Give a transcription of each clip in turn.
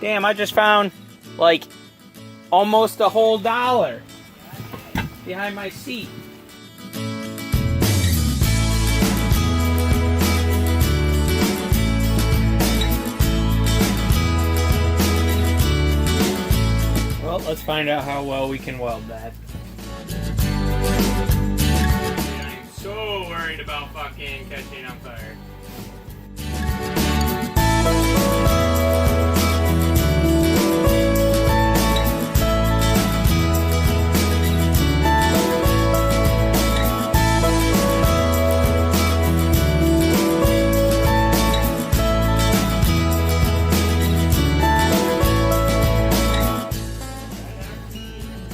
Damn, I just found like almost a whole $1 behind my seat. Well, let's find out how well we can weld that. I'm so worried about fucking catching on fire.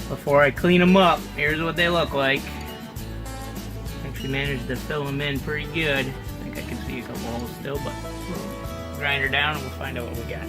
Before I clean them up, here's what they look like. Actually managed to fill them in pretty good. I think I can see a couple holes still, but we'll grind her down and we'll find out what we got.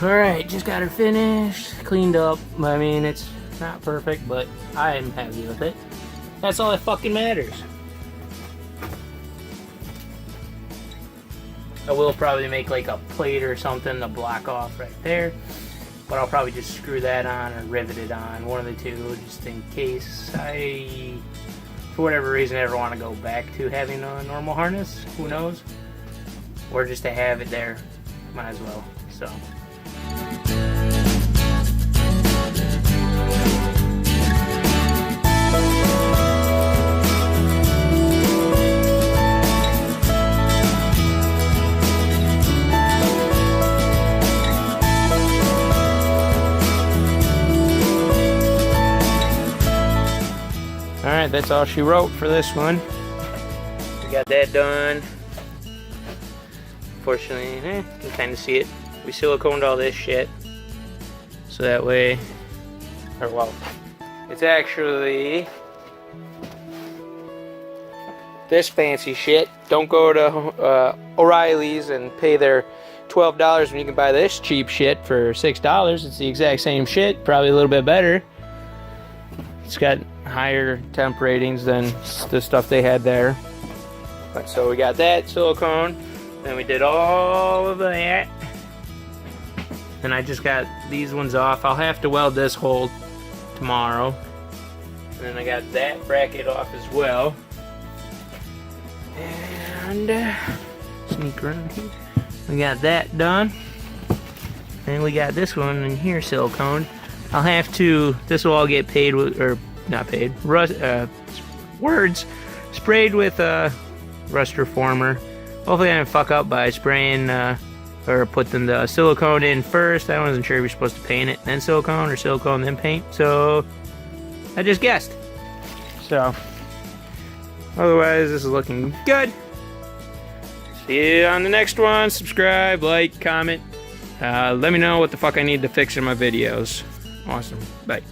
Alright, just got her finished, cleaned up. I mean, it's not perfect, but I am happy with it. That's all that fucking matters. I will probably make like a plate or something to block off right there, but I'll probably just screw that on or rivet it on, one of the two, just in case I, for whatever reason, ever want to go back to having a normal harness. Who knows? Or just to have it there, might as well. So. Alright, that's all she wrote for this one. We got that done. Unfortunately, you can kind of see it. We siliconed all this shit. So that way, or well, it's actually this fancy shit. Don't go to O'Reilly's and pay their $12 when you can buy this cheap shit for $6. It's the exact same shit, probably a little bit better. It's got higher temp ratings than the stuff they had there. But so we got that silicone, then we did all of that. Then I just got these ones off. I'll have to weld this hole tomorrow. And then I got that bracket off as well. And sneak around here. We got that done. And we got this one in here siliconed. I'll have to, this will all get paid with, or not paid, words sprayed with rust reformer. Hopefully I didn't fuck up by spraying or putting the silicone in first. I wasn't sure if you're supposed to paint it then silicone or silicone then paint, so I just guessed. So otherwise this is looking good. See you on the next one. Subscribe, like, comment. Let me know what the fuck I need to fix in my videos. Awesome. Bye.